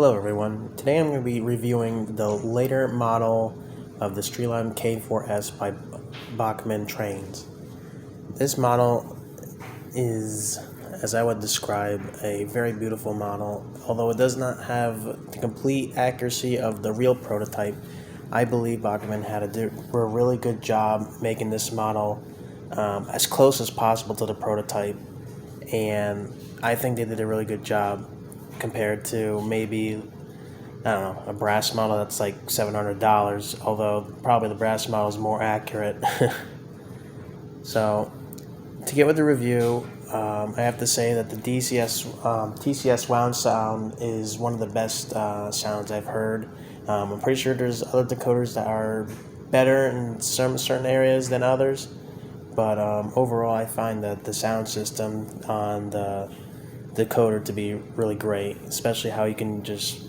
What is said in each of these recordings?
Hello everyone, today I'm going to be reviewing the later model of the Streamlined K4s by Bachmann trains. This model is, as I would describe, a very beautiful model. Although it does not have the complete accuracy of the real prototype, I believe Bachmann had a really good job making this model as close as possible to the prototype, and I think they did a really good job compared to maybe, I don't know, a brass model that's like $700, although probably the brass model is more accurate. So, to get with the review, I have to say that the TCS wound sound is one of the best sounds I've heard. I'm pretty sure there's other decoders that are better in certain areas than others, but overall I find that the sound system on the decoder to be really great, especially how you can just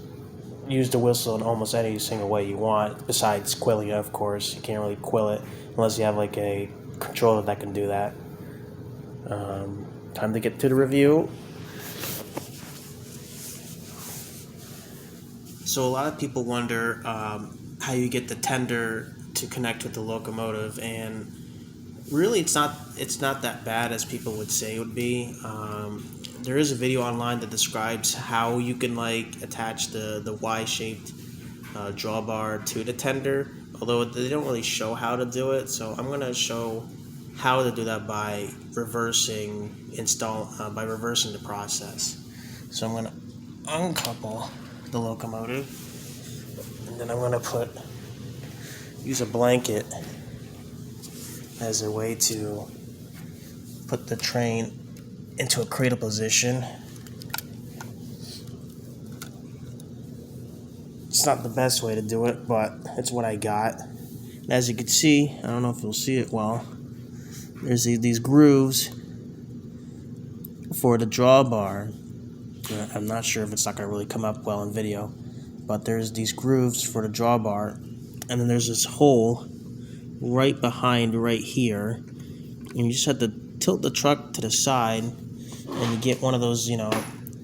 use the whistle in almost any single way you want, besides quilling it, of course. You can't really quill it unless you have like a controller that can do that. Time to get to the review. So a lot of people wonder how you get the tender to connect with the locomotive, and really it's not that bad as people would say it would be. There is a video online that describes how you can like attach the Y-shaped drawbar to the tender, although they don't really show how to do it. So I'm gonna show how to do that by reversing the process. So I'm gonna uncouple the locomotive, and then I'm gonna use a blanket as a way to put the train into a cradle position. It's not the best way to do it, but it's what I got. And as you can see, I don't know if you'll see it well, there's these grooves for the drawbar. I'm not sure if it's not going to really come up well in video, but there's these grooves for the drawbar, and then there's this hole right behind right here, and you just have to tilt the truck to the side and you get one of those,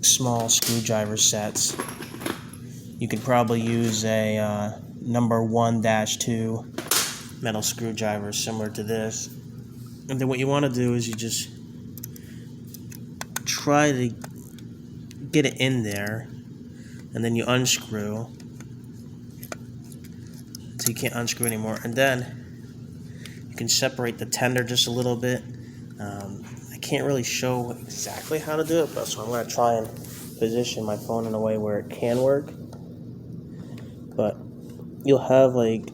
small screwdriver sets. You could probably use a number 1-2 metal screwdriver similar to this, and then what you want to do is you just try to get it in there, and then you unscrew so you can't unscrew anymore, and then you can separate the tender just a little bit. I can't really show exactly how to do it, so I'm going to try and position my phone in a way where it can work. But you'll have like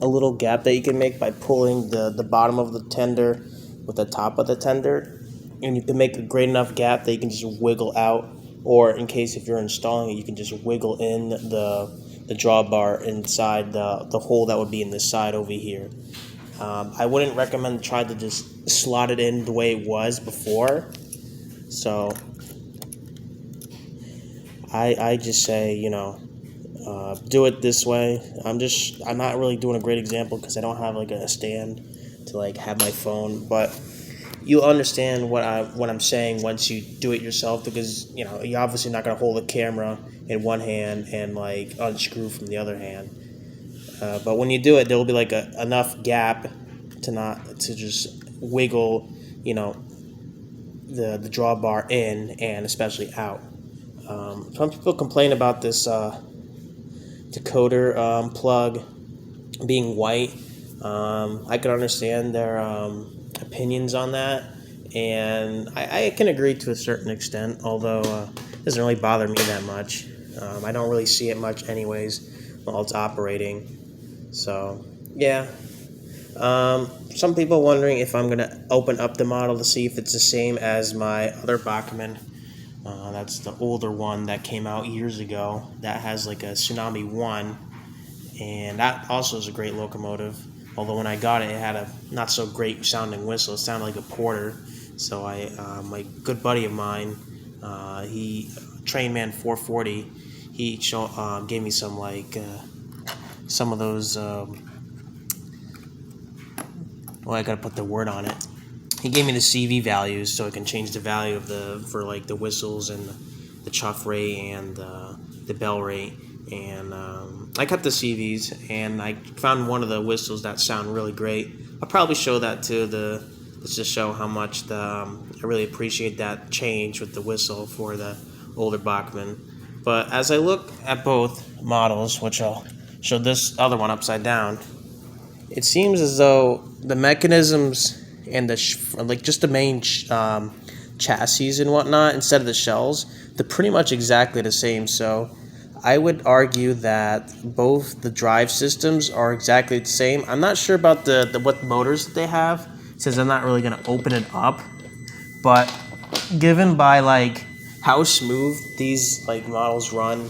a little gap that you can make by pulling the bottom of the tender with the top of the tender, and you can make a great enough gap that you can just wiggle out, or in case if you're installing it, you can just wiggle in the drawbar inside the hole that would be in the side over here. I wouldn't recommend try to just slot it in the way it was before. So I just say, do it this way. I'm not really doing a great example because I don't have like a stand to like have my phone, but you'll understand what I'm saying once you do it yourself, because you're obviously not going to hold the camera in one hand and like unscrew from the other hand. But when you do it, there will be like enough gap to just wiggle, the drawbar in and especially out. Some people complain about this decoder plug being white. I can understand their opinions on that, and I can agree to a certain extent, although it doesn't really bother me that much. I don't really see it much anyways while it's operating. So, yeah. Some people wondering if I'm going to open up the model to see if it's the same as my other Bachmann. That's the older one that came out years ago. That has like a Tsunami 1, and that also is a great locomotive. Although when I got it, it had a not so great sounding whistle. It sounded like a porter. So my good buddy of mine, Trainman 440, he gave me some some of those. I gotta put the word on it. He gave me the CV values so I can change the value of for the whistles and chuff rate and the bell rate. And I kept the CVs, and I found one of the whistles that sound really great. I'll probably show that to just to show how much I really appreciate that change with the whistle for the older Bachmann. But as I look at both models, which I'll show this other one upside down, it seems as though the mechanisms and like just the main chassis and whatnot, instead of the shells, they're pretty much exactly the same. So I would argue that both the drive systems are exactly the same. I'm not sure about what motors they have, since I'm not really going to open it up. But given by like how smooth these like models run,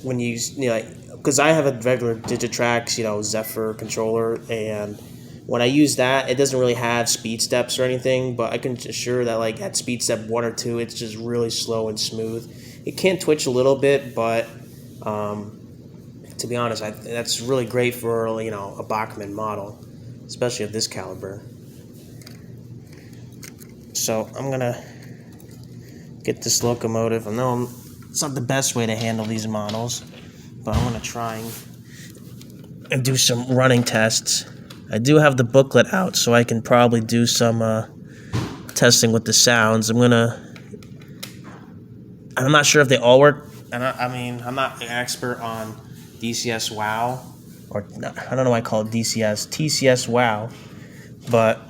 when you know, like, because I have a regular Digitrax, Zephyr controller, and when I use that, it doesn't really have speed steps or anything, but I can assure that like at speed step 1 or 2, it's just really slow and smooth. It can twitch a little bit, but to be honest, that's really great for a Bachmann model, especially of this caliber. So I'm gonna get this locomotive. I know it's not the best way to handle these models, but I'm gonna try and do some running tests. I do have the booklet out, so I can probably do some testing with the sounds. I'm not sure if they all work. And I'm not an expert on DCS WOW, or I don't know why I call it TCS WOW, but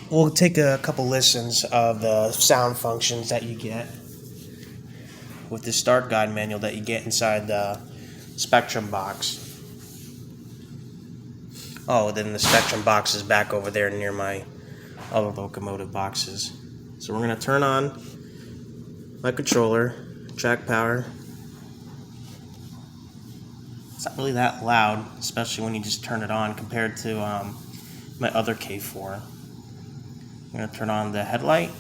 we'll take a couple listens of the sound functions that you get with the start guide manual that you get inside the Spectrum box. Oh, then the Spectrum box is back over there near my other locomotive boxes. So we're going to turn on my controller, track power. It's not really that loud, especially when you just turn it on compared to my other K4. I'm going to turn on the headlight.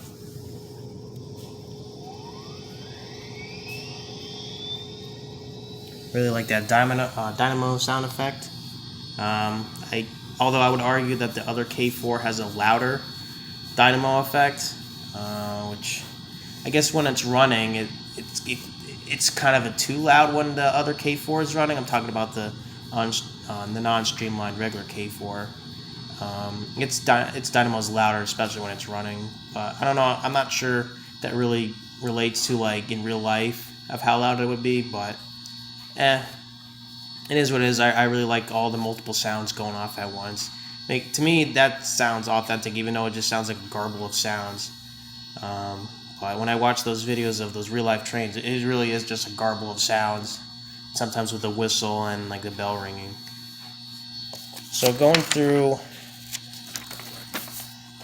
Really like that dynamo sound effect. Although I would argue that the other K4 has a louder dynamo effect, which I guess when it's running, it's kind of a too loud when the other K4 is running. I'm talking about the non-streamlined regular K4. Its dynamo's louder, especially when it's running. But I don't know. I'm not sure that really relates to like in real life of how loud it would be, but it is what it is. I really like all the multiple sounds going off at once. To me, that sounds authentic, even though it just sounds like a garble of sounds. But when I watch those videos of those real-life trains, it really is just a garble of sounds, sometimes with a whistle and like the bell ringing. So going through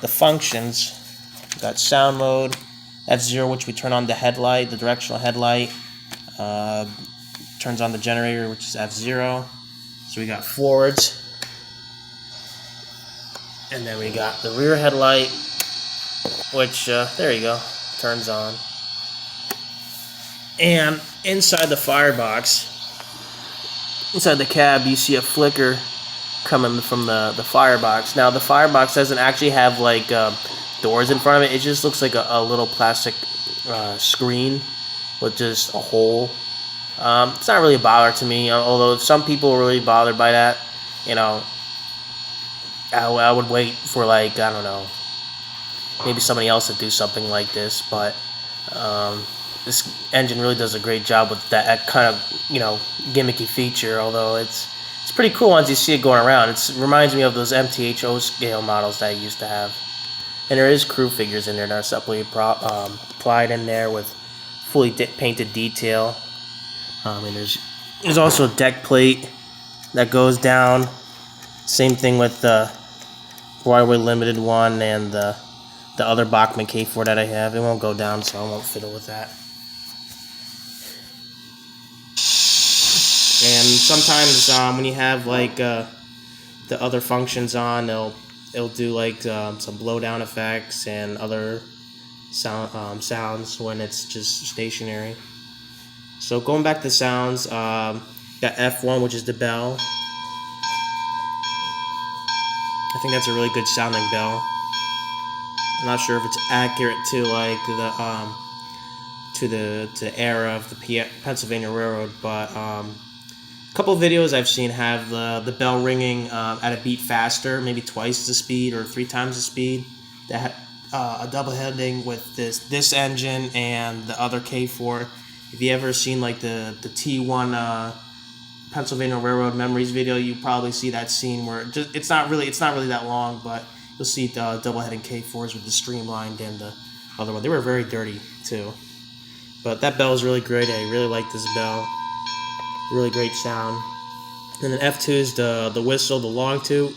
the functions, we got sound mode, F0, which we turn on the headlight, the directional headlight. Turns on the generator, which is F0. So we got forwards, and then we got the rear headlight, which there you go, turns on. And inside the firebox, inside the cab, you see a flicker coming from the firebox. Now the firebox doesn't actually have like doors in front of it. It just looks like a little plastic screen with just a hole. It's not really a bother to me, although if some people are really bothered by that, I would wait for like, I don't know, maybe somebody else to do something like this, but this engine really does a great job with that kind of, gimmicky feature, although it's pretty cool once you see it going around. It reminds me of those MTHO scale models that I used to have. And there is crew figures in there that are separately applied in there with fully painted detail. And there's also a deck plate that goes down. Same thing with the Broadway Limited one and the other Bachmann K4 that I have. It won't go down, so I won't fiddle with that. And sometimes when you have like the other functions on, it'll do like some blowdown effects and other sounds when it's just stationary. So going back to sounds, got F1, which is the bell. I think that's a really good sounding bell. I'm not sure if it's accurate to like the to the era of the Pennsylvania Railroad, but a couple of videos I've seen have the bell ringing at a beat faster, maybe twice the speed or 3 times the speed. That a double heading with this engine and the other K4. If you ever seen like the T1 Pennsylvania Railroad Memories video, you probably see that scene where it's not really that long, but you'll see the double heading K4s with the Streamlined and the other one. They were very dirty too. But that bell is really great. I really like this bell. Really great sound. And then F2 is the whistle, the long toot.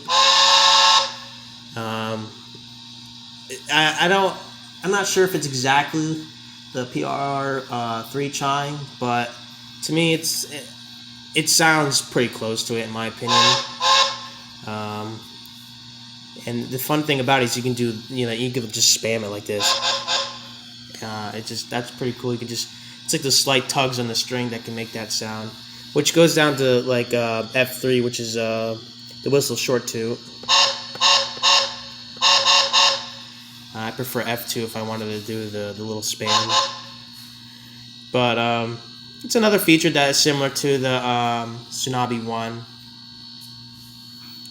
I'm not sure if it's exactly the PR3 chime, but to me it sounds pretty close to it in my opinion. And the fun thing about it is you can do, you can just spam it like this. That's pretty cool. You can it's like the slight tugs on the string that can make that sound, which goes down to like F3, which is the whistle short toot. I prefer F2 if I wanted to do the little spam. But it's another feature that is similar to the Tsunabe 1.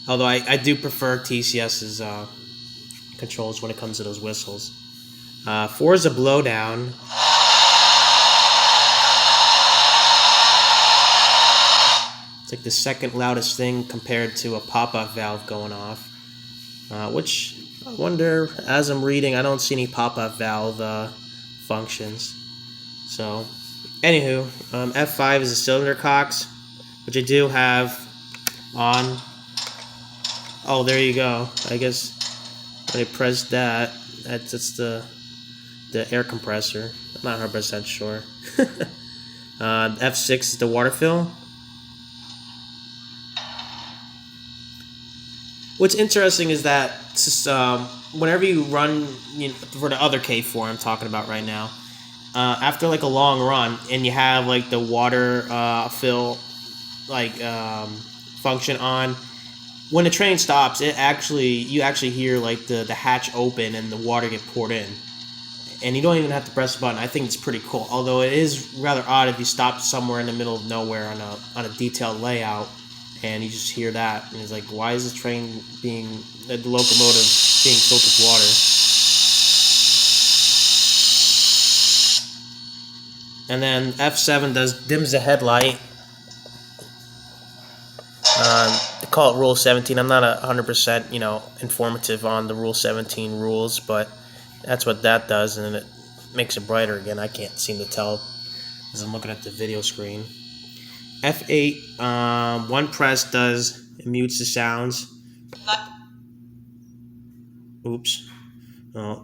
Although I do prefer TCS's controls when it comes to those whistles. 4 is a blowdown. It's like the second loudest thing compared to a pop-up valve going off. Which I wonder, as I'm reading, I don't see any pop-up valve functions. So, anywho, F5 is the cylinder cocks, which I do have on. Oh, there you go. I guess when I press that, that's the air compressor. I'm not 100% sure. F6 is the water fill. What's interesting is that whenever you run, for the other K4 I'm talking about right now, after like a long run and you have like the water fill function on, when the train stops, you actually hear like the hatch open and the water get poured in, and you don't even have to press the button. I think it's pretty cool. Although it is rather odd if you stop somewhere in the middle of nowhere on a detailed layout, and you just hear that, and it's like, why is the locomotive being filled with water? And then F7 dims the headlight. They call it Rule 17. I'm not 100% informative on the Rule 17 rules, but that's what that does, and it makes it brighter again. I can't seem to tell as I'm looking at the video screen. F8, one press it mutes the sounds. Oops.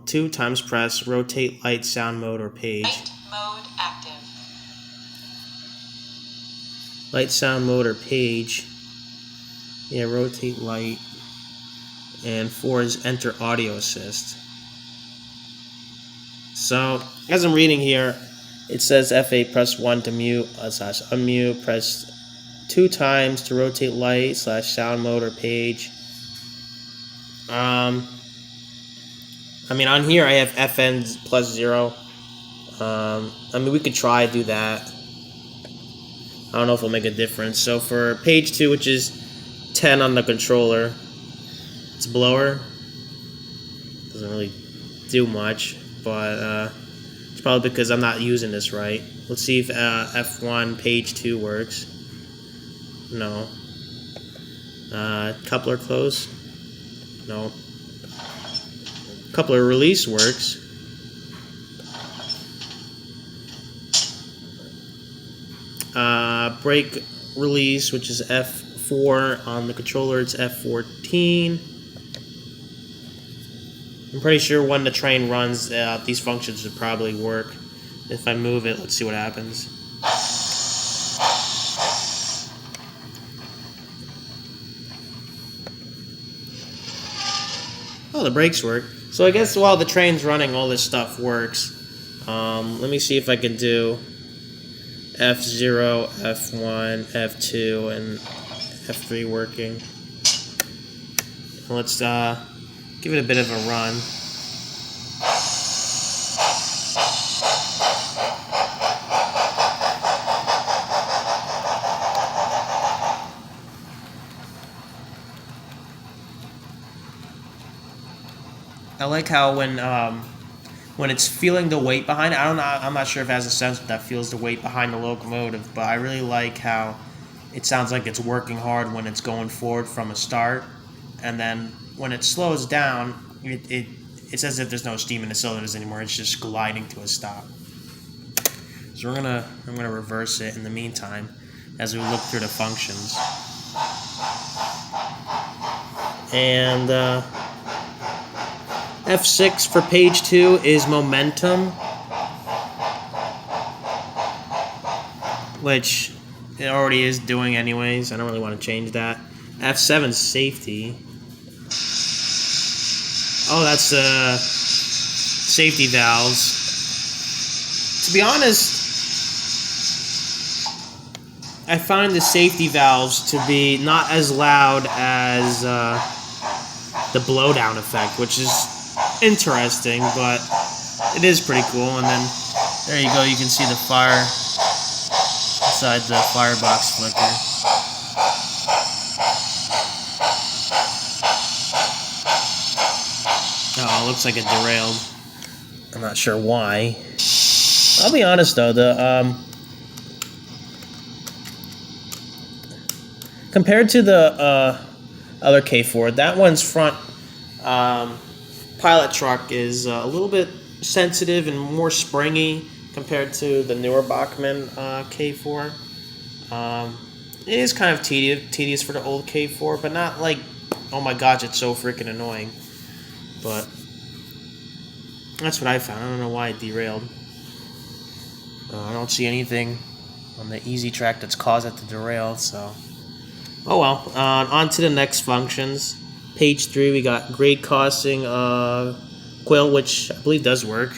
2 times press, rotate light, sound mode, or page. Light mode active. Light, sound mode, or page. Yeah, rotate light. And 4 is enter audio assist. So, as I'm reading here, it says F8, press 1 to mute / unmute, press 2 times to rotate light / sound mode or page. I mean, on here I have FN +0. We could try to do that. I don't know if it'll make a difference. So for page 2, which is 10 on the controller, it's blower. Doesn't really do much, but it's probably because I'm not using this right. Let's see if F1 page 2 works. No. Coupler close. No. Coupler release works. Brake release, which is F4 on the controller, it's F14. I'm pretty sure when the train runs, these functions would probably work. If I move it, let's see what happens. Oh, the brakes work. So I guess while the train's running, all this stuff works. Let me see if I can do F0, F1, F2, and F3 working. Let's give it a bit of a run. like how when it's feeling the weight behind it, I'm not sure if it has a sensor that feels the weight behind the locomotive, but I really like how it sounds like it's working hard when it's going forward from a start, and then when it slows down, it's as if there's no steam in the cylinders anymore. It's just gliding to a stop. So I'm gonna reverse it in the meantime as we look through the functions. And F6 for page 2 is momentum, which it already is doing anyways. I don't really want to change that. F7 is safety. Oh, that's safety valves. To be honest, I find the safety valves to be not as loud as the blowdown effect, which is interesting, but it is pretty cool. And then there you go, you can see the fire inside the firebox flicker. Oh, it looks like it derailed. I'm not sure why. I'll be honest though, compared to the other K4, that one's front pilot truck is a little bit sensitive and more springy compared to the newer Bachmann K4. It is kind of tedious for the old K4, but not like, oh my gosh, it's so freaking annoying. But that's what I found. I don't know why it derailed. I don't see anything on the easy track that's caused it to derail, so... Oh well, on to the next functions. Page 3, we got grade costing quill, which I believe does work.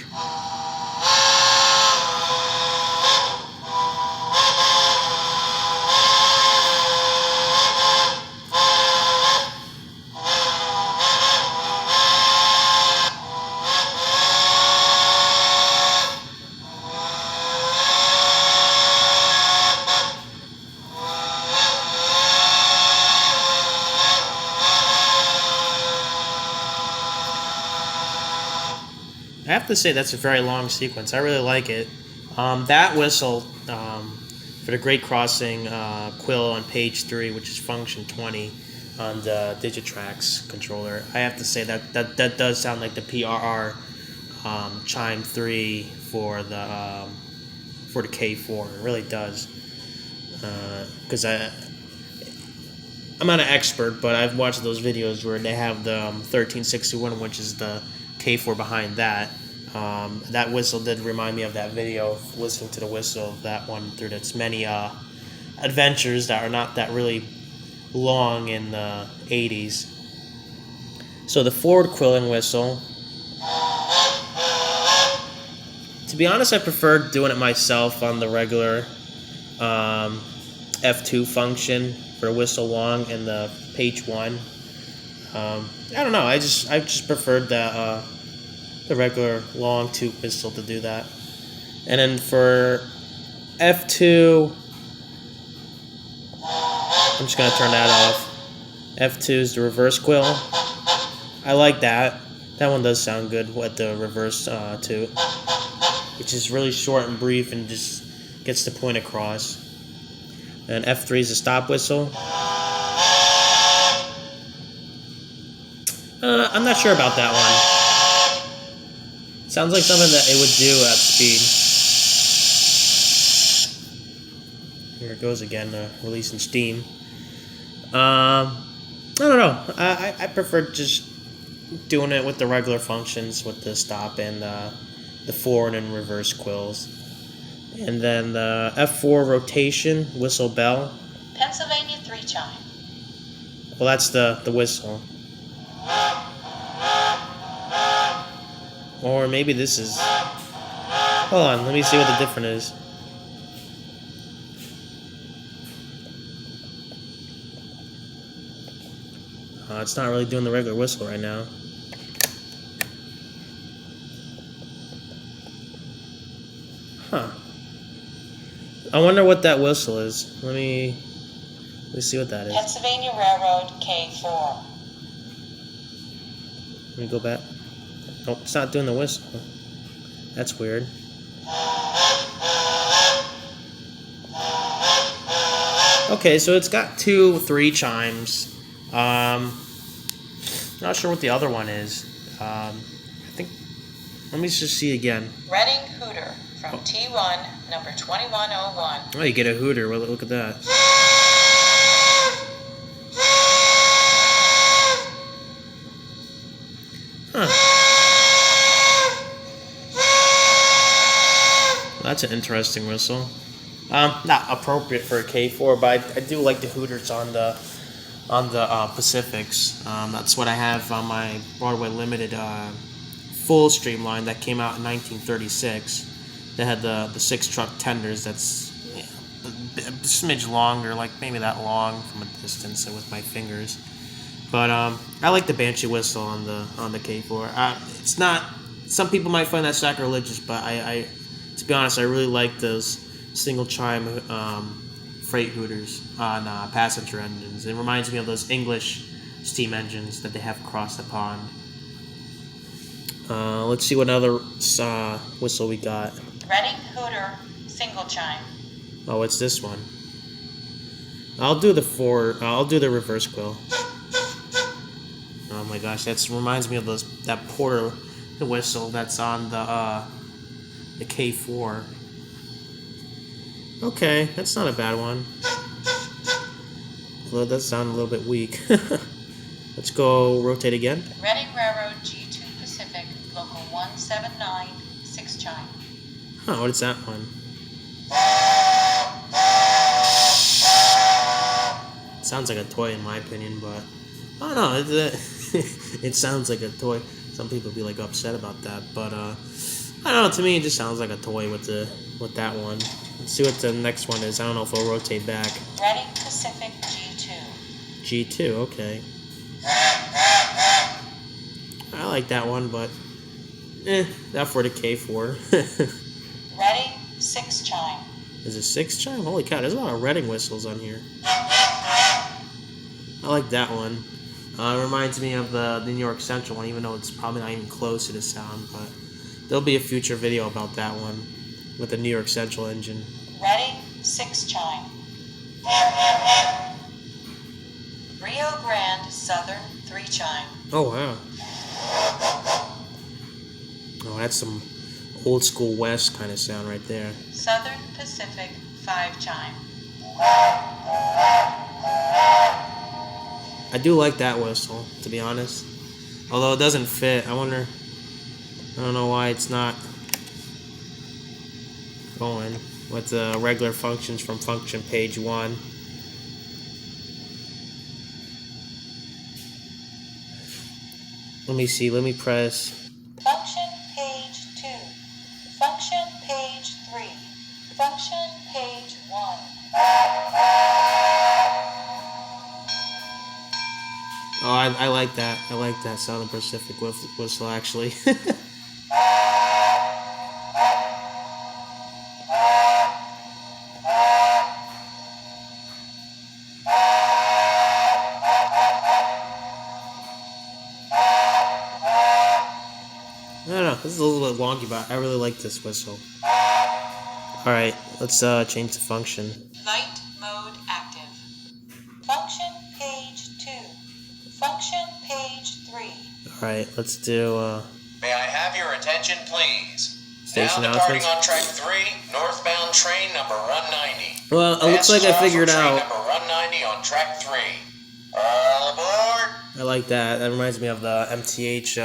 I have to say that's a very long sequence. I really like it. That whistle for the grade crossing quill on page 3, which is function 20 on the Digitrax controller. I have to say that does sound like the PRR chime 3 for the K4. It really does. Because I'm not an expert, but I've watched those videos where they have the 1361, which is the K4 behind that. That whistle did remind me of that video of listening to the whistle of that one through its many adventures that are not that really long in the 80s. So the forward quilling whistle, to be honest, I prefer doing it myself on the regular F2 function for whistle long in the page 1. I don't know. I just preferred the regular long tube whistle to do that. And then for F2, I'm just gonna turn that off. F2 is the reverse quill. I like that. That one does sound good with the reverse too, which is really short and brief and just gets the point across. And F3 is a stop whistle. I'm not sure about that one. Sounds like something that it would do at speed. Here it goes again, releasing steam. I don't know. I prefer just doing it with the regular functions with the stop and the forward and reverse quills. And then the F4 rotation, whistle bell. Pennsylvania 3 chime. Well, that's the whistle. Or maybe this is... Hold on, let me see what the difference is. It's not really doing the regular whistle right now. Huh. I wonder what that whistle is. Let me see what that is. Pennsylvania Railroad K4. Let me go back. Oh, it's not doing the whistle. That's weird. Okay, so it's got 2 3 chimes. Not sure what the other one is. I think. Let me just see again. Reading Hooter from T1, number 2101. Oh, you get a hooter. Well, look at that. Huh. That's an interesting whistle. Not appropriate for a K4, but I do like the hooters on the Pacifics. That's what I have on my Broadway Limited full Streamlined that came out in 1936. They had the 6-truck tenders. That's a smidge longer, like maybe that long from a distance with my fingers. But I like the Banshee whistle on the K4. It's not. Some people might find that sacrilegious, but I to be honest, I really like those single chime freight hooters on passenger engines. It reminds me of those English steam engines that they have across the pond. Let's see what other whistle we got. Reading Hooter, single chime. Oh, what's this one? I'll do the reverse quill. Oh my gosh, that reminds me of that Porter whistle that's on the K4. Okay, that's not a bad one. Although it does sound a little bit weak. Let's go rotate again. Reading Railroad G2 Pacific, local 179, 6 chime. Huh, what is that one? It sounds like a toy in my opinion, but I don't know. It sounds like a toy. Some people be like upset about that, but I don't know. To me, it just sounds like a toy with that one. Let's see what the next one is. I don't know if it'll rotate back. Reading Pacific G2. G2, okay. I like that one, but not for the K4. Reading 6 chime. Is it 6 chime? Holy cow, there's a lot of Reading whistles on here. I like that one. It reminds me of the New York Central one, even though it's probably not even close to the sound, but there'll be a future video about that one with the New York Central engine. Reading 6 chime. Rio Grande Southern 3 chime. Oh, wow. Oh, that's some old school West kind of sound right there. Southern Pacific 5 chime. I do like that whistle, to be honest. Although it doesn't fit. I don't know why it's not going with the regular functions from function page 1. Let me see, let me press. Function page 2. Function page 3. Function page 1. Oh, I like that. I like that Southern Pacific whistle, actually. I don't know, this is a little bit wonky, but I really like this whistle. Alright, let's change the function. Light mode active. Function page 2. Function page 3. Alright, let's do May I have your attention, please? station now departing announcements. on track 3, northbound train number 190. Well, it looks like I figured Train out. number 190 on track 3. All aboard! I like that. That reminds me of the MTH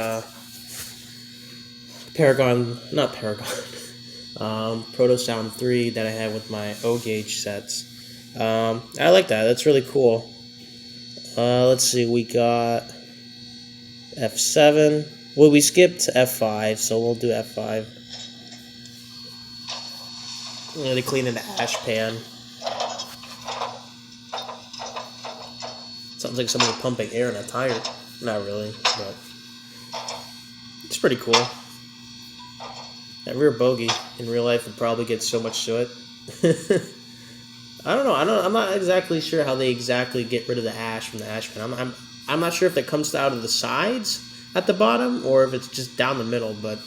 Paragon, not Paragon, Proto Sound 3 that I had with my O-gauge sets. I like that. That's really cool. Let's see. We got F7. Well, we skipped F5, so we'll do F5. I'm going to clean an ash pan. Sounds like somebody pumping air in a tire. Not really, but it's pretty cool. That rear bogey in real life would probably get so much soot. I don't know. I'm not exactly sure how they exactly get rid of the ash from the ash pan. I'm not sure if that comes out of the sides at the bottom or if it's just down the middle, but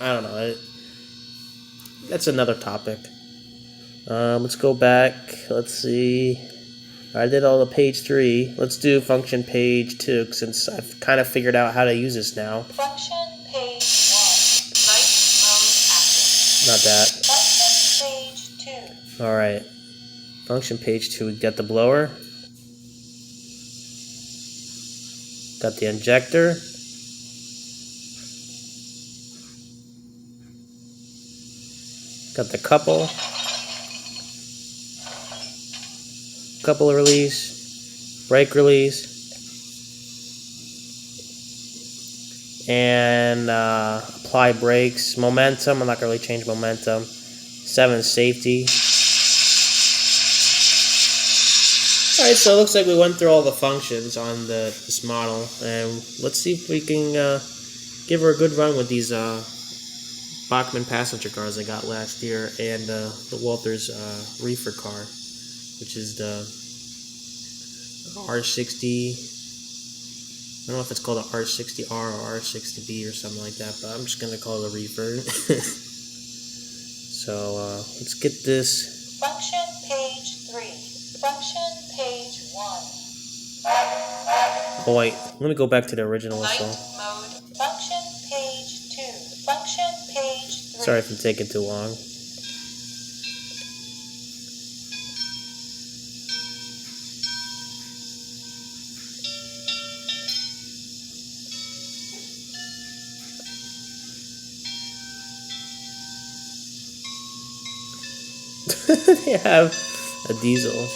I don't know. That's another topic. Let's go back. Let's see. I did all the page 3. Let's do function page 2 since I've kind of figured out how to use this now. Function page 1. Night mode active. Not that. Function page 2. Alright. Function page 2. We got the blower. Got the injector. Got the couple release, brake release, and apply brakes, momentum. I'm not gonna really change momentum. 7 safety. All right, so it looks like we went through all the functions on this model, and let's see if we can give her a good run with these Bachmann passenger cars I got last year, and the Walters reefer car, which is the R60. I don't know if it's called a R60R or R60B or something like that, but I'm just gonna call it a reefer. So let's get this. Function page 3. Function page 1. Oh wait, let me go back to the original Night whistle. mode. Function page 2. Function page 3. Sorry if I'm taking too long. They have a diesel.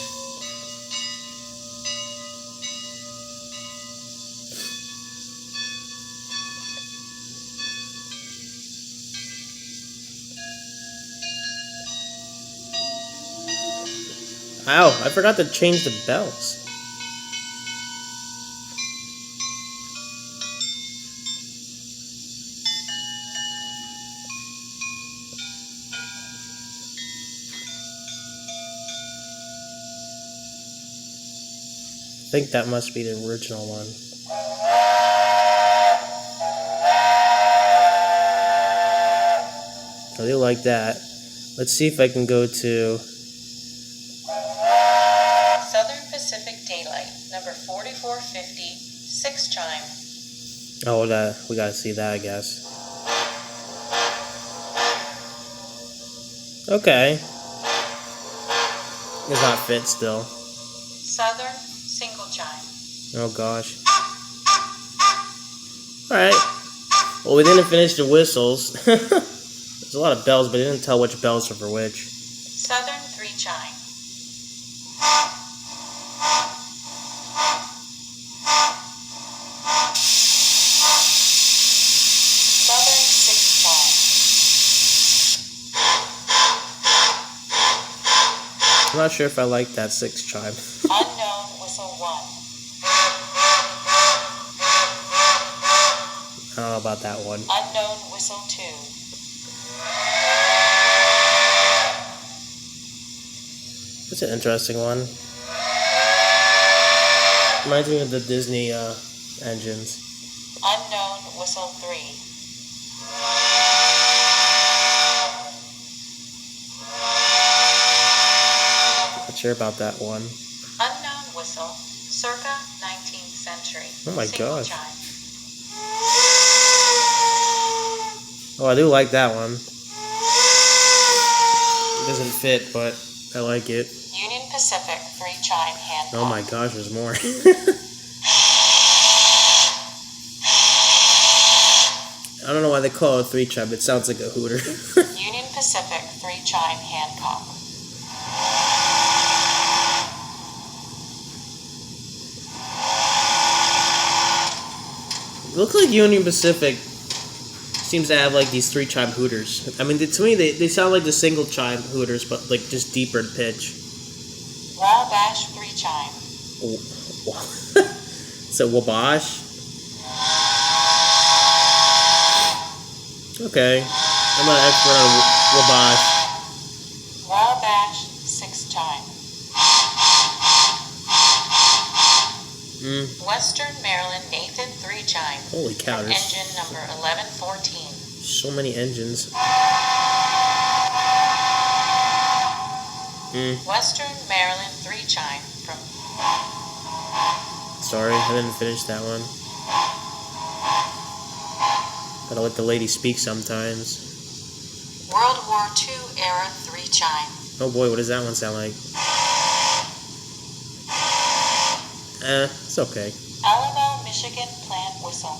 Ow, I forgot to change the bells. I think that must be the original one. I do like that. Let's see if I can go to Southern Pacific Daylight, number 4450, 6 chime. oh, we gotta see that, I guess. Okay. Does not fit still. Southern single chime. Oh gosh. Alright. Well, we didn't finish the whistles. There's a lot of bells, but I didn't tell which bells are for which. Southern 3 chime. Southern 6 chime. I'm not sure if I like that 6 chime. Unknown whistle 1. I don't know about that one. Unknown whistle 2. It's an interesting one. Reminds me of the Disney engines. Unknown whistle 3. Not sure about that one. Unknown whistle, circa 19th century. Oh my Single gosh. chime. Oh, I do like that one. It doesn't fit, but I like it. Union Pacific 3 chime hand Oh pump. my gosh, there's more. I don't know why they call it a 3 chime. It sounds like a hooter. Union Pacific 3 chime hand pump. It looks like Union Pacific seems to have like these 3 chime hooters. I mean, to me, they sound like the single chime hooters, but like just deeper in pitch. Wabash 3 chime. So Wabash. Okay, I'm an expert on Wabash. Wabash 6 chime. Western Maryland Nathan 3 chime. Holy cow, From there's engine number 1114. so many engines. Western Maryland 3 chime from... Sorry, I didn't finish that one. Gotta let the lady speak sometimes. World War II era 3 chime. Oh boy, what does that one sound like? It's okay. Alamo, Michigan plant whistle.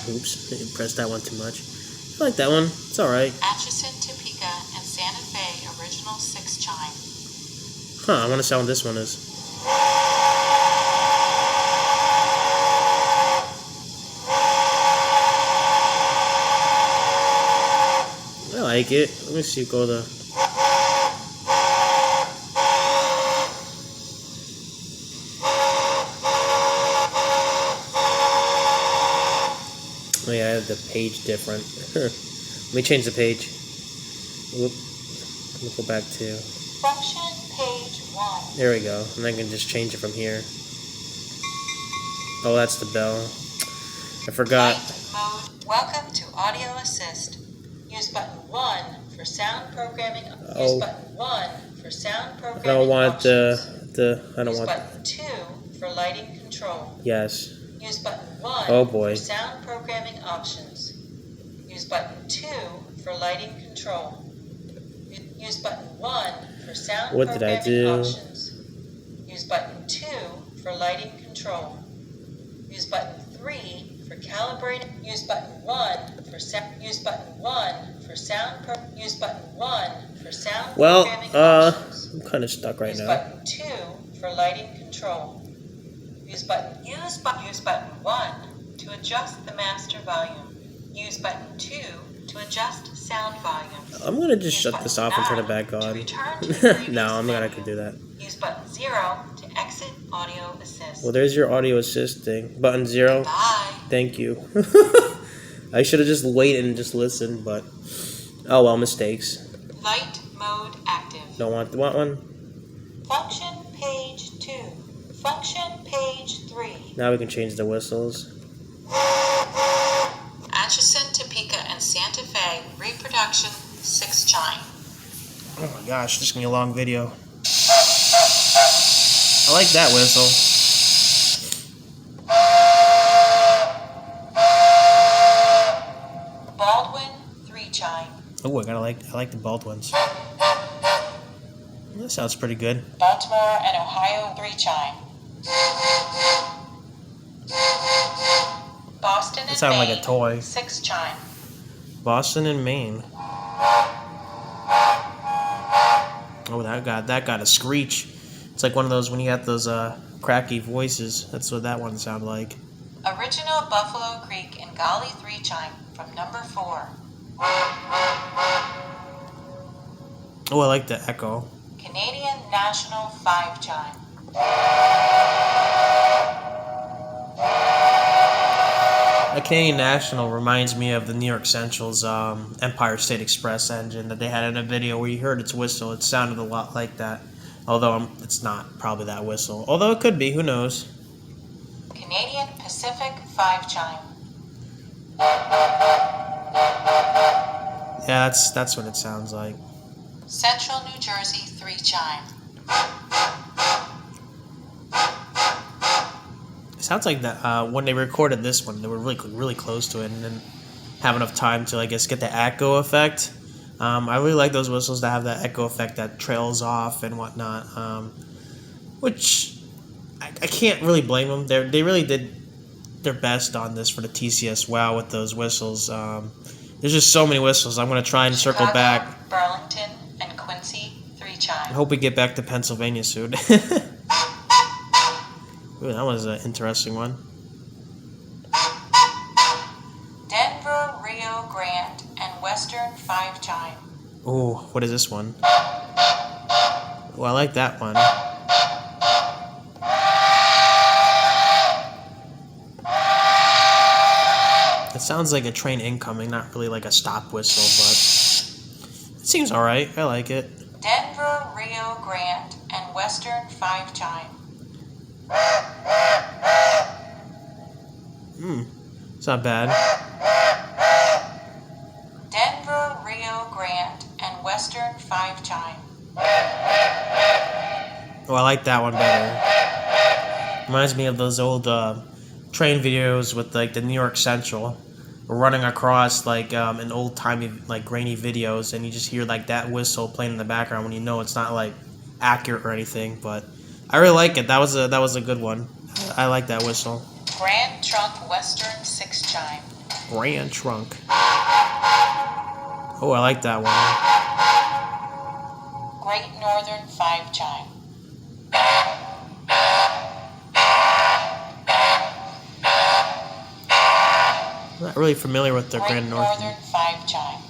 Oops, I pressed that one too much. I like that one. It's alright. Atchison, Topeka, and Santa Fe original 6 chime. Huh, I want to see how this one is. I like it. Let me see, go to... Oh yeah, I have the page different. Let me change the page. Whoop. Let me go back to... Function page 1. There we go. And I can just change it from here. Oh, that's the bell. I forgot. Light mode. Welcome to Audio Assist. Use button 1 for sound programming. Oh. Use button 1 for sound I programming. don't want options. I don't Use want... button 2 for lighting control. Yes. Use button 1 Oh boy. for sound programming options. Use button 2 for lighting control. Use button 1 for sound What did I programming do? options. Use button 2 for lighting control. Use button 3 for calibrating. Use button 1 for sound. Use button 1 for sound. Use button 1 for sound Well, programming options. I'm kind of stuck right Use now. button 2 for lighting control. Use button 1 to adjust the master volume. Use button 2 to adjust sound volume. I'm gonna just Use shut button this off and turn it 9 back to on. return to the previous No, I'm not menu. gonna do that. Use button 0 to exit audio assist. Well, there's your audio assist thing. Button 0. Bye. Thank you. I should have just waited and just listened, but oh well, mistakes. Light mode active. Don't want one. Function page 2. Function page 3. Now we can change the whistles. Atchison, Topeka, and Santa Fe reproduction 6 chime. Oh my gosh, this is gonna be a long video. I like that whistle. Baldwin 3 chime. Oh, I like the Baldwins. That sounds pretty good. Baltimore and Ohio 3 chime. Boston That and sounded Maine like a toy. 6 chime. Boston and Maine. Oh, that got a screech. It's like one of those when you have those cracky voices. That's what that one sounded like. Original Buffalo Creek and Golly 3 chime from number 4. Oh, I like the echo. Canadian National 5 chime. The Canadian National reminds me of the New York Central's Empire State Express engine that they had in a video where you heard its whistle. It sounded a lot like that. Although it's not probably that whistle. Although it could be, who knows. Canadian Pacific 5 chime. Yeah, that's what it sounds like. Central New Jersey 3 chime. It sounds like that when they recorded this one, they were really close to it and didn't have enough time to, I guess, get the echo effect. I really like those whistles that have that echo effect that trails off and whatnot, which I can't really blame them. They really did their best on this for the TCS WoW with those whistles. There's just so many whistles. I'm going to try and circle Chicago, back. Burlington, and Quincy 3 chime. I hope we get back to Pennsylvania soon. Ooh, that was an interesting one. Denver, Rio Grande, and Western 5 chime. Ooh, what is this one? Oh, I like that one. That sounds like a train incoming, not really like a stop whistle, but it seems alright. I like it. Denver, Rio Grande, and Western 5 chime. It's not bad. Denver, Rio Grande, and Western 5 chime. Oh, I like that one better. Reminds me of those old train videos with like the New York Central running across like in old timey like grainy videos, and you just hear like that whistle playing in the background when you know it's not like accurate or anything. But I really like it. That was a good one. I like that whistle. Grand Trunk Western 6 chime. Grand Trunk. Oh, I like that one. Great Northern 5 chime. I'm not really familiar with the Great Grand Northern. Northern 5 chime.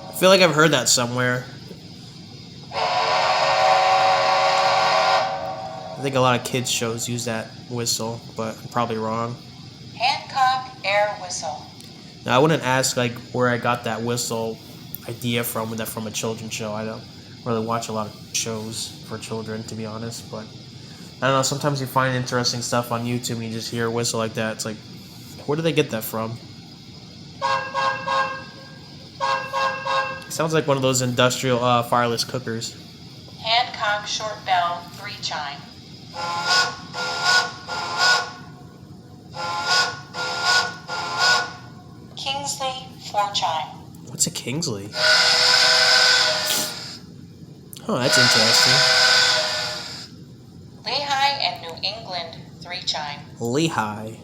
I feel like I've heard that somewhere. I think a lot of kids shows use that whistle, but I'm probably wrong. Hancock Air Whistle. Now, I wouldn't ask like where I got that whistle idea from a children's show. I don't really watch a lot of shows for children, to be honest, but I don't know, sometimes you find interesting stuff on YouTube and you just hear a whistle like that. It's like, where did they get that from? It sounds like one of those industrial fireless cookers. Hancock Short Bell 3 chime. Kingsley 4 chime. What's a Kingsley? Oh, that's interesting. Lehigh and New England 3 chime. Lehigh.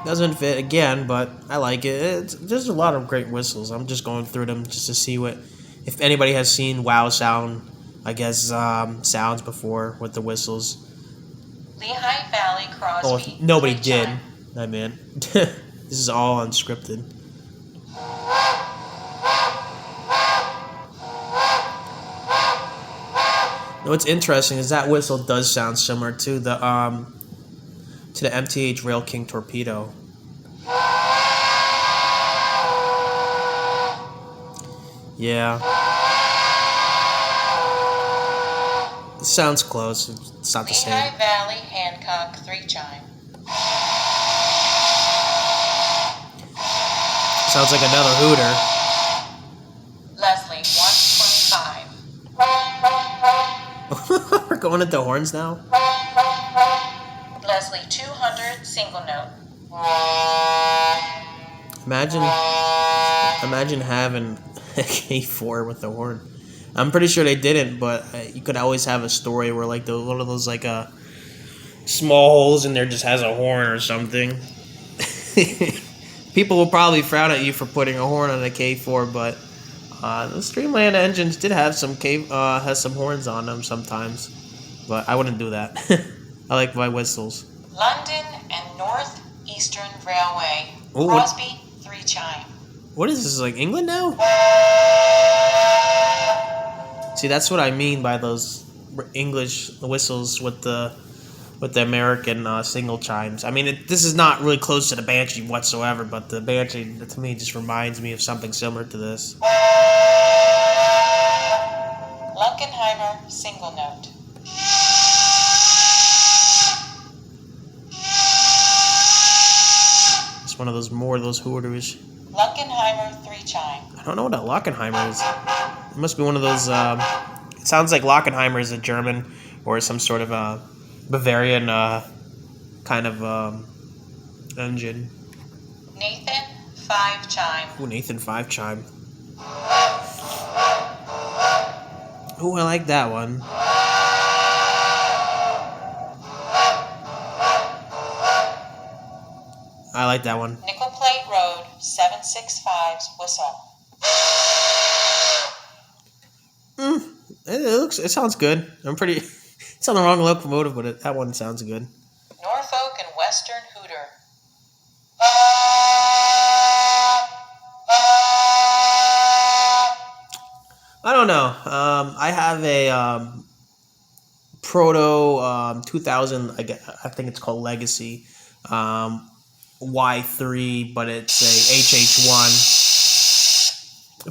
Doesn't fit again, but I like it. There's a lot of great whistles. I'm just going through them just to see if anybody has seen Wow Sound, I guess, sounds before with the whistles. Lehigh Valley Crosby. Oh, if nobody 3 did. chime. I mean, this is all unscripted. What's interesting is that whistle does sound similar to the MTH Rail King torpedo. Yeah. It sounds close. It's not the same. Lehigh Valley Hancock 3 chime. Sounds like another hooter. Leslie 125. We're going into horns now? Leslie 200 single note. Imagine having a K4 with a horn. I'm pretty sure they didn't, but you could always have a story where like one of those like small holes in there just has a horn or something. People will probably frown at you for putting a horn on a K4, but the Streamlined engines did have some has some horns on them sometimes, but I wouldn't do that. I like my whistles. London and Northeastern Railway. Oh, Crosby 3 chime. What is this, like England now? See, that's what I mean by those English whistles with the American single chimes. I mean, this is not really close to the Banshee whatsoever, but the Banshee, to me, just reminds me of something similar to this. Lunkenheimer single note. It's one of those hooters. Lunkenheimer 3 chime. I don't know what a Lockenheimer is. It must be one of those. It sounds like Lockenheimer is a German or some sort of Bavarian kind of engine. Nathan 5 chime. Ooh, Nathan 5 chime. Ooh, I like that one. I like that one. Nickel Plate Road 765's whistle. It sounds good. It's on the wrong locomotive, but that one sounds good. Norfolk and Western Hooter. I don't know. I have a proto 2000. I think it's called Legacy Y3, but it's a HH1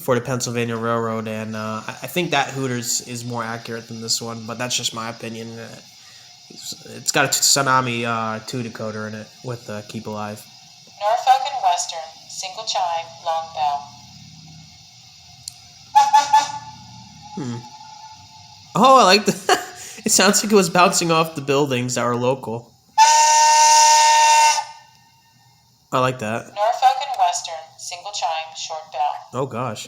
for the Pennsylvania Railroad, and I think that Hooters is more accurate than this one, but that's just my opinion. It's got a Tsunami 2 decoder in it with Keep Alive. Norfolk and Western, single chime, long bell. Oh, I like the. It sounds like it was bouncing off the buildings that are local. I like that. Norfolk and Western, single chime, short bell. Oh gosh.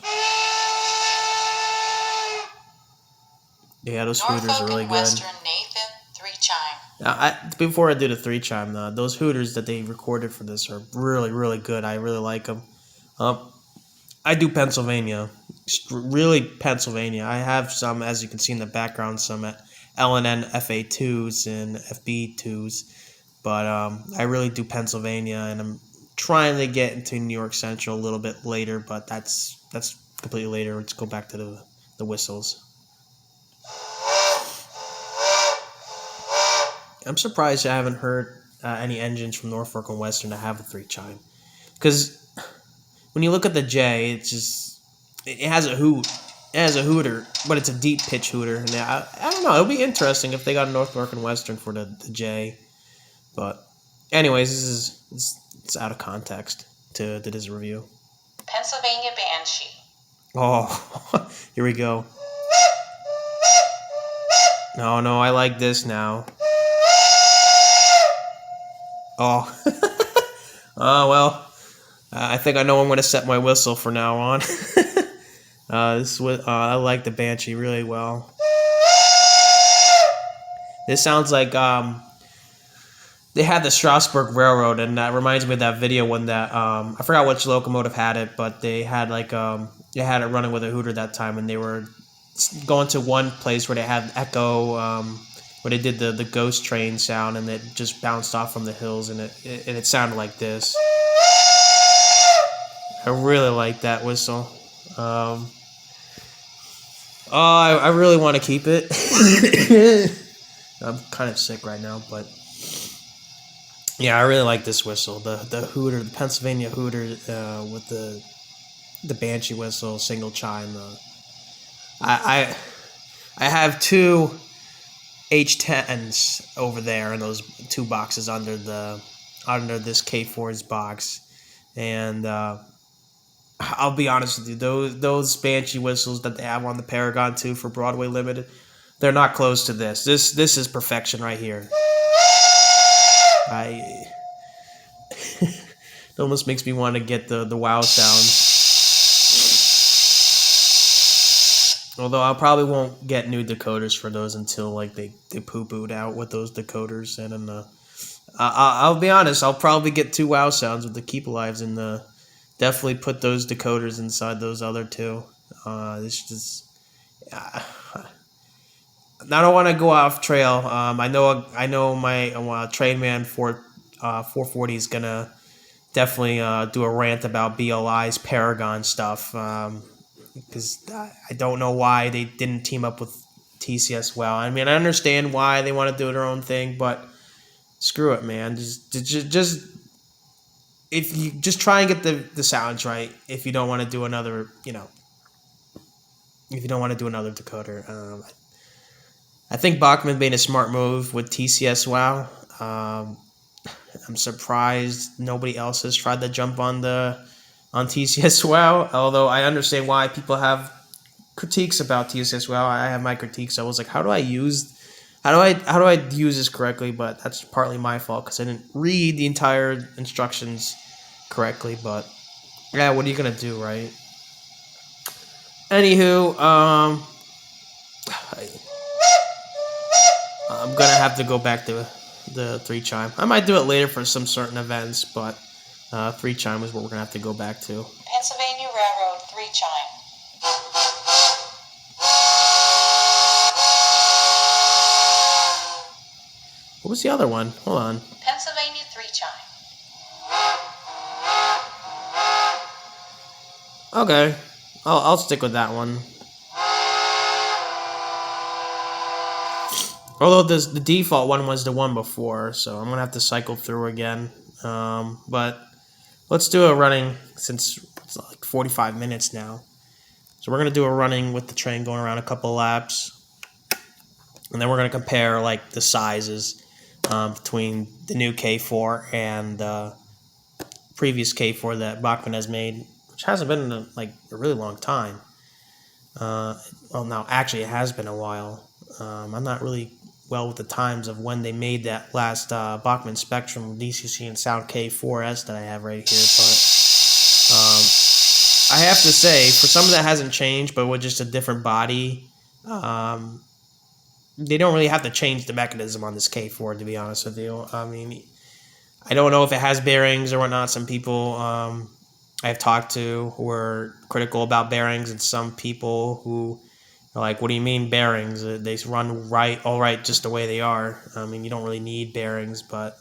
Yeah, those Hooters are Norfolk really and good. Western, Nathan, 3 chime. Before I do the 3 chime, those Hooters that they recorded for this are really, really good. I really like them. I do Pennsylvania, really Pennsylvania. I have some, as you can see in the background, some LNN FA2s and FB2s, but I really do Pennsylvania, and I'm trying to get into New York Central a little bit later, but that's completely later. Let's go back to the whistles. I'm surprised I haven't heard any engines from Norfolk and Western that have a 3 chime, because when you look at the J, it's just it has a hoot, it has a hooter, but it's a deep pitch hooter. And I don't know. It'll be interesting if they got a Norfolk and Western for the J, but anyways, it's out of context to this review. Pennsylvania Banshee. Oh, here we go. No, I like this now. Oh, oh well. I think I know I'm going to set my whistle for now on. I like the Banshee really well. This sounds like they had the Strasburg Railroad, and that reminds me of that video when that I forgot which locomotive had it, but they had they had it running with a hooter that time, and they were going to one place where they had echo, where they did the ghost train sound, and it just bounced off from the hills, and it sounded like this. I really like that whistle. I really want to keep it. I'm kind of sick right now, but yeah, I really like this whistle. The hooter, the Pennsylvania hooter, with the Banshee whistle, single chime. I have 2 H10s over there in those 2 boxes under this K4s box, and I'll be honest with you, those Banshee whistles that they have on the Paragon 2 for Broadway Limited, they're not close to this. This is perfection right here. It almost makes me want to get the wow sounds. Although I probably won't get new decoders for those until they poo-pooed out with those decoders, and then I'll be honest, I'll probably get 2 wow sounds with the Keep Alives, and definitely put those decoders inside those other 2. This just I don't want to go off trail. I know my Trainman 440 is gonna definitely do a rant about BLI's Paragon stuff, because I don't know why they didn't team up with TCS well. I mean, I understand why they want to do their own thing, but screw it, man. Just if you just try and get the sounds right, if you don't want to do another, if you don't want to do another decoder. I think Bachmann made a smart move with TCS WoW. I'm surprised nobody else has tried to jump on TCS WoW, although I understand why people have critiques about TCS WoW. I have my critiques. I was like, how do I use this correctly? But that's partly my fault because I didn't read the entire instructions correctly. But yeah, what are you gonna do, right? Anywho, I'm gonna have to go back to the 3 chime. I might do it later for some certain events, but 3 chime is what we're gonna have to go back to. Pennsylvania Railroad, 3 chime. What was the other one? Hold on. Pennsylvania 3 chime. Okay, I'll stick with that one. Although the default one was the one before, so I'm gonna have to cycle through again. But let's do a running since it's like 45 minutes now. So we're gonna do a running with the train going around a couple laps, and then we're gonna compare like the sizes between the new K4 and the previous K4 that Bachmann has made, which hasn't been in a really long time. Well, no, actually, it has been a while. I'm not really well with the times of when they made that last Bachmann Spectrum DCC and Sound K4s that I have right here, but I have to say, for some of that hasn't changed, but with just a different body, they don't really have to change the mechanism on this K4, to be honest with you. I mean, I don't know if it has bearings or whatnot. Some people I've talked to who are critical about bearings, and some people who are like, what do you mean bearings? They run all right just the way they are. I mean, you don't really need bearings, but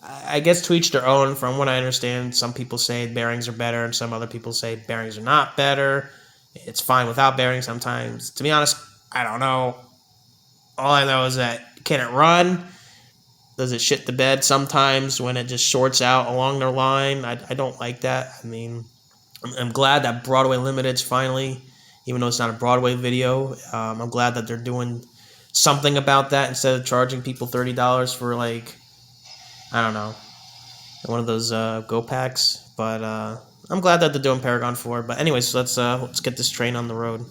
I guess to each their own. From what I understand, some people say bearings are better, and some other people say bearings are not better. It's fine without bearings sometimes. To be honest, I don't know. All I know is that, can it run? Does it shit the bed sometimes when it just shorts out along their line? I don't like that. I mean, I'm glad that Broadway Limited's finally, even though it's not a Broadway video, I'm glad that they're doing something about that instead of charging people $30 for, like, I don't know, one of those Go Packs. But I'm glad that they're doing Paragon 4. But anyways, let's get this train on the road.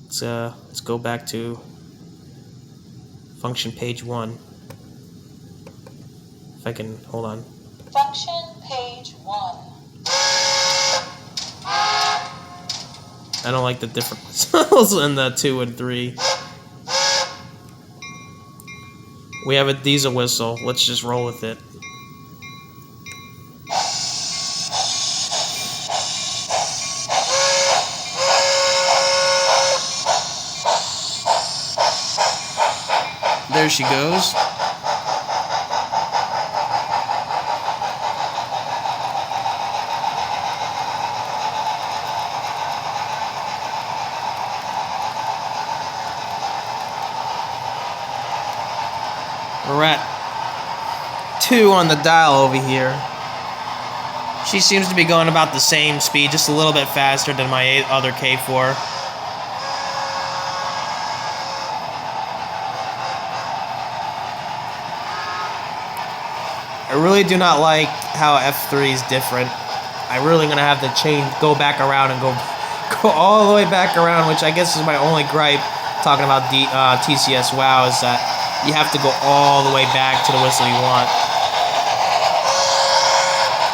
Let's go back to function page 1. If I can, hold on. Function page 1. I don't like the different whistles in the 2 and 3. We have a diesel whistle. Let's just roll with it. There she goes. We're at 2 on the dial over here. She seems to be going about the same speed, just a little bit faster than my other K4. I really do not like how F3 is different. I'm really gonna have to go back around and go all the way back around, which I guess is my only gripe talking about TCS WoW, is that you have to go all the way back to the whistle you want.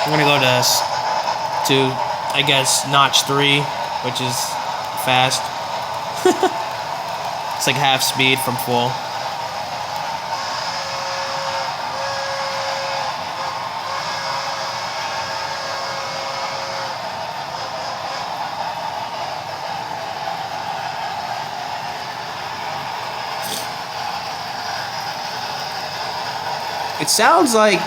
I'm gonna go to I guess, notch 3, which is fast. It's like half speed from full. It sounds like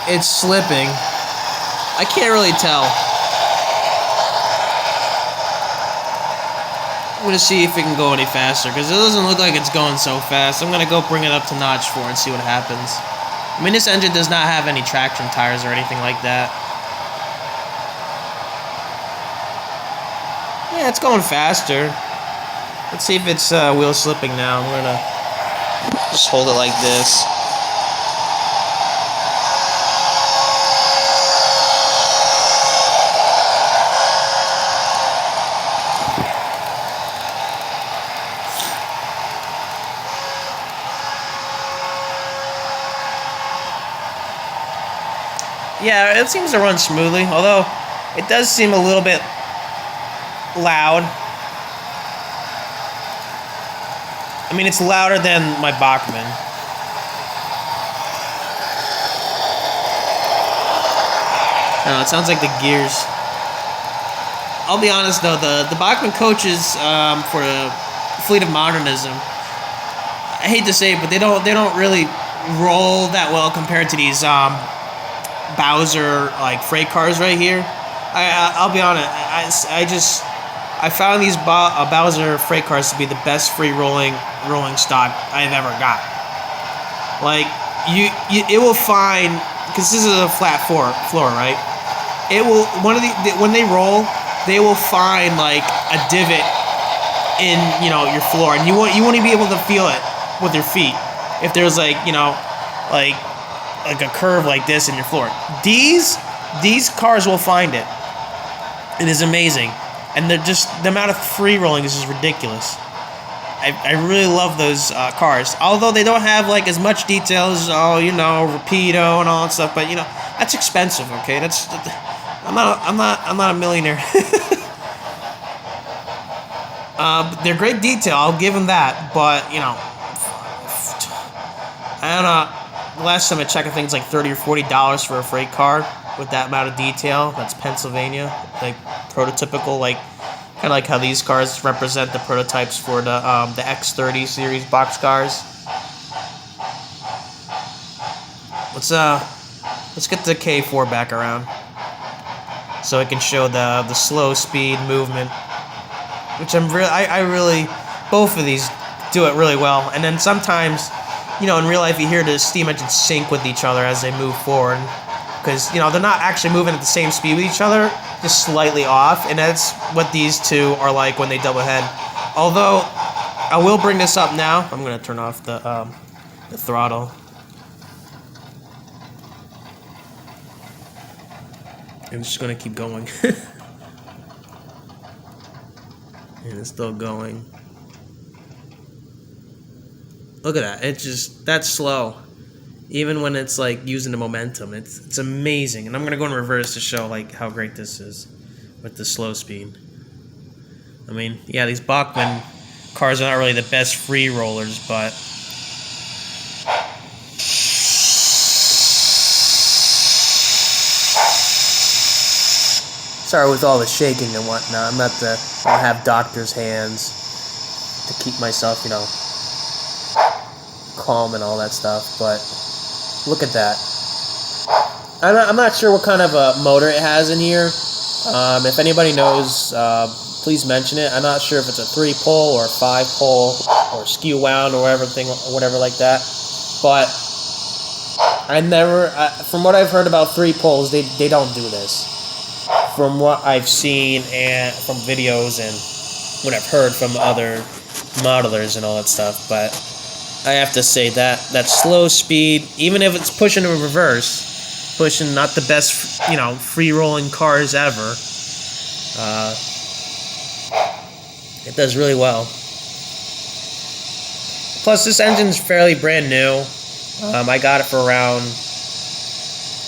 it's slipping. I can't really tell. I'm gonna see if it can go any faster, because it doesn't look like it's going so fast. I'm gonna go bring it up to notch 4 and see what happens. I mean, this engine does not have any traction tires or anything like that. Yeah, it's going faster. Let's see if it's wheel slipping now. I'm gonna just hold it like this. Yeah, it seems to run smoothly, although it does seem a little bit loud. I mean, it's louder than my Bachmann. I don't know, it sounds like the gears. I'll be honest though, the Bachmann coaches for the Fleet of Modernism, I hate to say it, but they don't really roll that well compared to these Bowser like freight cars right here. I'll be honest, I found these Bowser freight cars to be the best free rolling stock I've ever got. Like it will find, because this is a flat floor, right? It will when they roll, they will find like a divot in your floor, and you won't even be able to feel it with your feet if there's like a curve like this in your floor. These cars will find it. It is amazing, and they're just, the amount of free rolling is just ridiculous. I really love those cars, although they don't have like as much details, rapido and all that stuff. But that's expensive. Okay, I'm not a millionaire. They're great detail, I'll give them that. But I don't know. The last time I checked, I think it's like $30 or $40 for a freight car with that amount of detail. That's Pennsylvania, like prototypical, like kind of like how these cars represent the prototypes for the X30 series boxcars. Let's get the K4 back around so I can show the slow speed movement, which I really both of these do it really well. And then sometimes, in real life, you hear the steam engines sync with each other as they move forward, because they're not actually moving at the same speed with each other, just slightly off, and that's what these two are like when they double head. Although I will bring this up now. I'm gonna turn off the throttle. I'm just gonna keep going. And it's still going. Look at that. That's slow. Even when it's like using the momentum, it's amazing. And I'm gonna go in reverse to show like how great this is with the slow speed. I mean, yeah, these Bachmann cars are not really the best free rollers, but sorry with all the shaking and whatnot. I don't have doctor's hands to keep myself, calm and all that stuff, but look at that. I'm not sure what kind of a motor it has in here. If anybody knows, please mention it. I'm not sure if it's a 3-pole or a 5-pole or skew wound or whatever like that. But from what I've heard about 3-poles, they don't do this. From what I've seen and from videos and what I've heard from other modelers and all that stuff, but I have to say that slow speed, even if it's pushing in reverse, pushing not the best, free rolling cars ever, it does really well. Plus, this engine's fairly brand new. I got it for around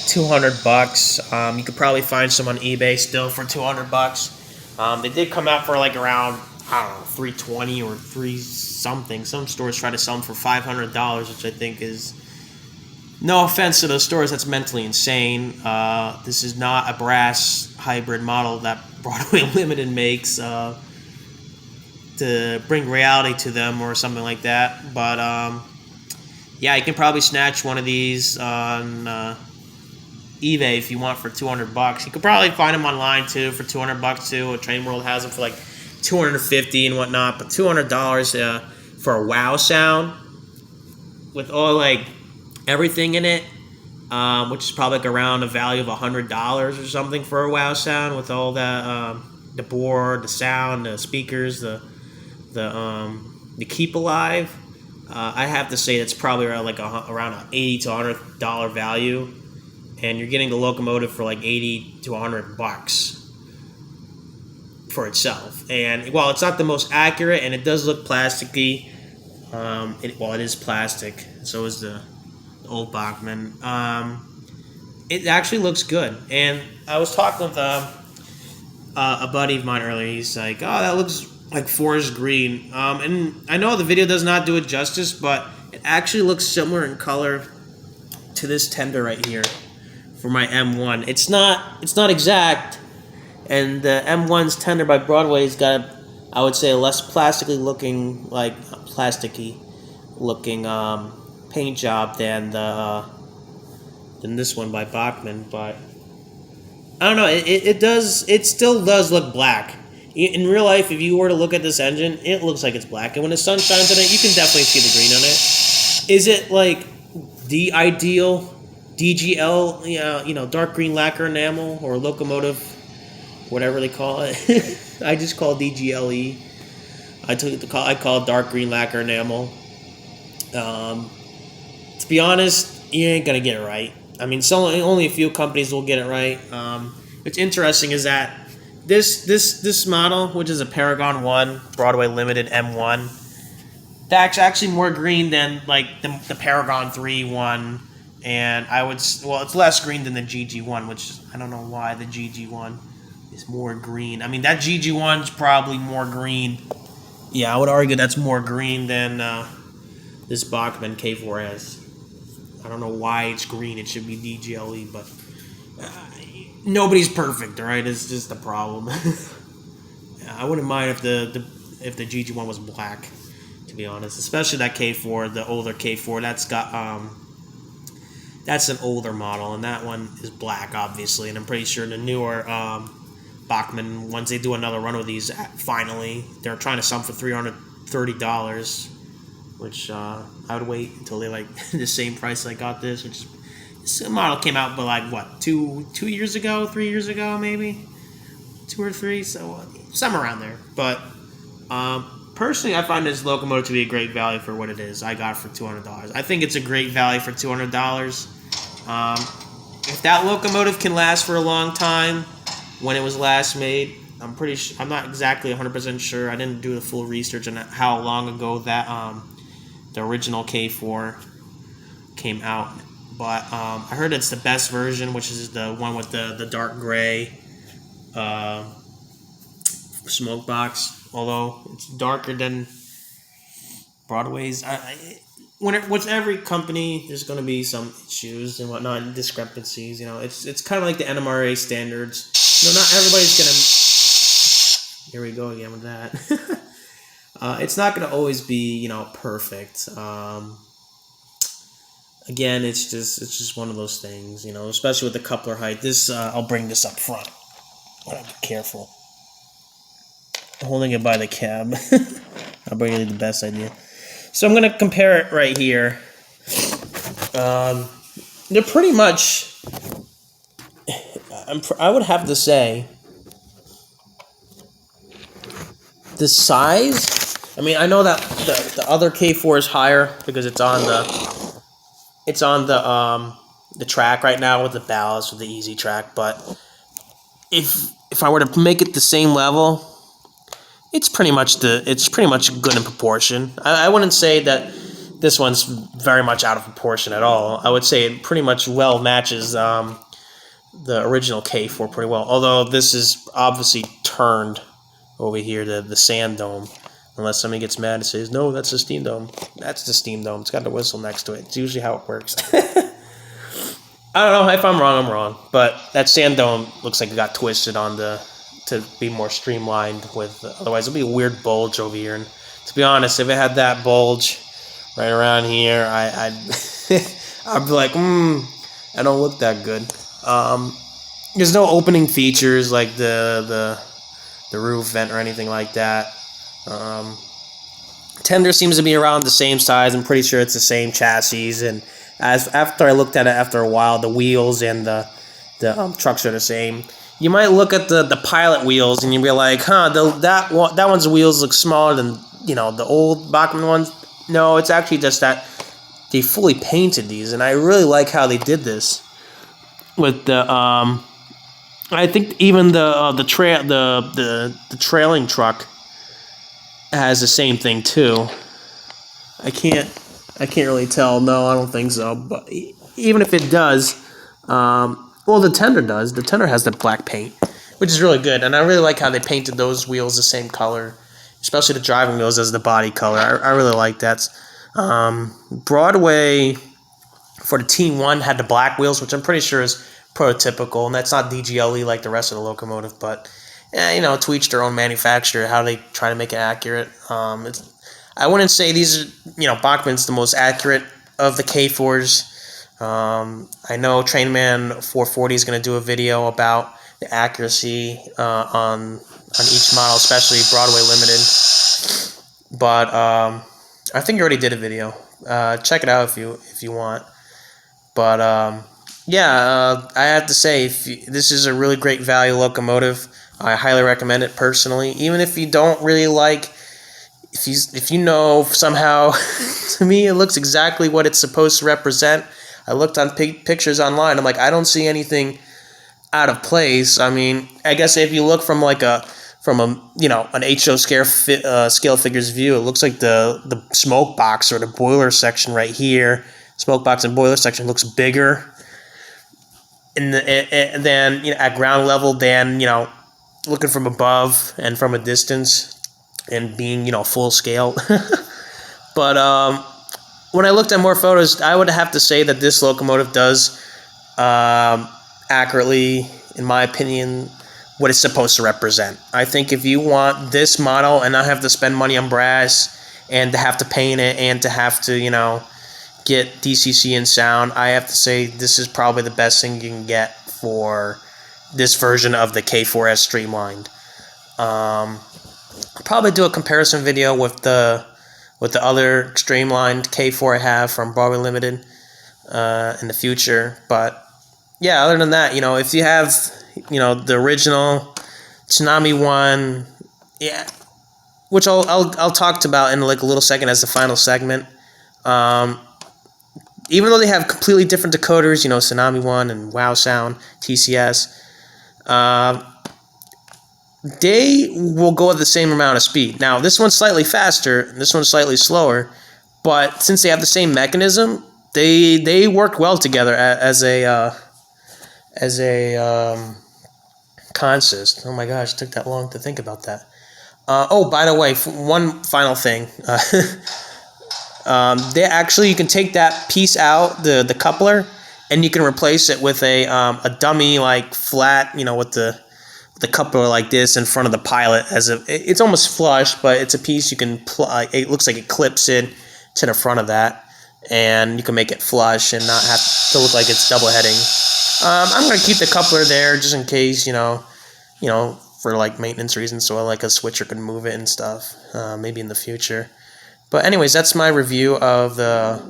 $200. You could probably find some on eBay still for $200. They did come out for like around, I don't know, $320 or $3 something. Some stores try to sell them for $500, which I think is, no offense to those stores, that's mentally insane. This is not a brass hybrid model that Broadway Limited makes to bring reality to them or something like that. But yeah, you can probably snatch one of these on eBay if you want for $200. You could probably find them online too for $200 too. Train World has them for like $250 and whatnot, but $200 for a wow sound with all like everything in it, which is probably like around a value of $100 or something for a wow sound, with all that the board, the sound, the speakers, the keep alive. I have to say that's probably around like around an $80 to $100 value, and you're getting the locomotive for like $80 to $100 for itself. And while it's not the most accurate, and it does look plasticky, it is plastic. So is the old Bachmann. It actually looks good. And I was talking with a buddy of mine earlier. He's like, "Oh, that looks like forest green." And I know the video does not do it justice, but it actually looks similar in color to this tender right here for my M1. It's not exact. And the M1's tender by Broadway's got, I would say, a less plasticky looking paint job than this one by Bachmann. But I don't know. It still does look black. In real life, if you were to look at this engine, it looks like it's black. And when the sun shines on it, you can definitely see the green on it. Is it like the ideal DGL, dark green lacquer enamel or locomotive, whatever they call it? I just call it DGLE. I call it dark green lacquer enamel. To be honest, you ain't gonna get it right. I mean, only a few companies will get it right. What's interesting is that this model, which is a Paragon 1 Broadway Limited M1, that's actually more green than like the Paragon 3 one, and it's less green than the GG1, which I don't know why the GG1 is more green. I mean, that GG1's probably more green. Yeah, I would argue that's more green than this Bachmann K4s. I don't know why it's green. It should be DGLE, but nobody's perfect, all right? It's just a problem. I wouldn't mind if the GG1 was black, to be honest. Especially that K4, the older K4. That's an older model, and that one is black, obviously. And I'm pretty sure the newer Bachmann, once they do another run with these, finally, they're trying to sell them for $330, which I would wait until they like the same price I got this, which is. This model came out, but like what, 2 years ago, 3 years ago, maybe 2 or 3, so somewhere around there. But personally, I find this locomotive to be a great value for what it is. I got it for $200. I think it's a great value for $200. If that locomotive can last for a long time, when it was last made, I'm not exactly 100% sure. I didn't do the full research on how long ago that the original K4 came out. But I heard it's the best version, which is the one with the dark gray smoke box. Although it's darker than Broadway's. With every company, there's going to be some issues and whatnot, discrepancies. It's kind of like the NMRA standards. Not everybody's going to. Here we go again with that. It's not going to always be perfect. Again, it's just one of those things, especially with the coupler height. This I'll bring this up front. I have to be careful. I'm holding it by the cab. I'll bring you the best idea. So I'm gonna compare it right here. They're pretty much. I would have to say the size. I mean, I know that the other K4 is higher because it's on the track right now with the ballast with the easy track, but if I were to make it the same level, it's pretty much good in proportion. I wouldn't say that this one's very much out of proportion at all. I would say it pretty much well matches the original K4 pretty well. Although this is obviously turned over here to the sand dome. Unless somebody gets mad and says, no, that's the steam dome. That's the steam dome. It's got the whistle next to it. It's usually how it works. I don't know. If I'm wrong, I'm wrong. But that sand dome looks like it got twisted to be more streamlined. Otherwise, it'll be a weird bulge over here. And to be honest, if it had that bulge right around here, I'd be like, I don't look that good. There's no opening features like the roof vent or anything like that. Tender seems to be around the same size. I'm pretty sure it's the same chassis, and after I looked at it after a while, the wheels and the trucks are the same. You might look at the pilot wheels and you'd be like, that one's wheels look smaller than the old Bachmann ones. No, it's actually just that they fully painted these, and I really like how they did this with the I think even the trailing truck has the same thing too. I can't really tell. No, I don't think so. But even if it does, the tender does. The tender has the black paint, which is really good. And I really like how they painted those wheels the same color, especially the driving wheels as the body color. I really like that. Broadway for the T1 had the black wheels, which I'm pretty sure is prototypical, and that's not DGLE like the rest of the locomotive, but to each their own manufacturer, how they try to make it accurate. I wouldn't say these are, Bachmann's the most accurate of the K4s. I know Trainman 440 is going to do a video about the accuracy on each model, especially Broadway Limited. But I think I already did a video. Check it out if you want. But yeah, I have to say, this is a really great value locomotive. I highly recommend it personally. Even if you don't really like, if you know somehow, to me it looks exactly what it's supposed to represent. I looked on pictures online. I'm like, I don't see anything out of place. I mean, I guess if you look from an HO scale figures view, it looks like the smoke box or the boiler section right here, smoke box and boiler section looks bigger than at ground level than looking from above and from a distance and being full scale. But when I looked at more photos, I would have to say that this locomotive does accurately, in my opinion, what it's supposed to represent. I think if you want this model and not have to spend money on brass and to have to paint it and to have to get DCC and sound, I have to say this is probably the best thing you can get for this version of the K4s Streamlined. I'll probably do a comparison video with the other Streamlined K4 I have from Broadway Limited in the future. But yeah, other than that, if you have the original Tsunami one, yeah, which I'll talk about in like a little second as the final segment. Even though they have completely different decoders, Tsunami 1 and Wow Sound, TCS, they will go at the same amount of speed. Now, this one's slightly faster, this one's slightly slower, but since they have the same mechanism, they work well together as a consist. Oh my gosh, it took that long to think about that. Oh, by the way, one final thing. You can take that piece out, the coupler, and you can replace it with a dummy like flat, with the coupler like this in front of the pilot. It's almost flush, but it's a piece you can it looks like it clips in to the front of that, and you can make it flush and not have to look like it's double heading. I'm gonna keep the coupler there just in case, for like maintenance reasons, so like a switcher can move it and stuff, maybe in the future. But anyways, that's my review of the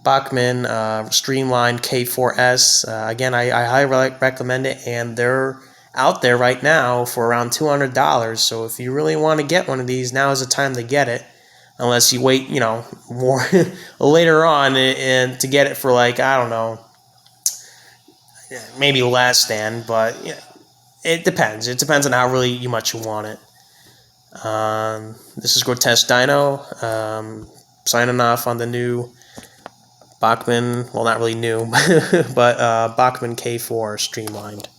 Bachmann Streamlined K4s. Again, I highly recommend it, and they're out there right now for around $200. So if you really want to get one of these, now is the time to get it. Unless you wait, more later on and to get it for like, I don't know, maybe less than, but it depends. It depends on how really much you want it. This is Grotesque Dino, signing off on the new Bachmann, well, not really new, but Bachmann K4 Streamlined.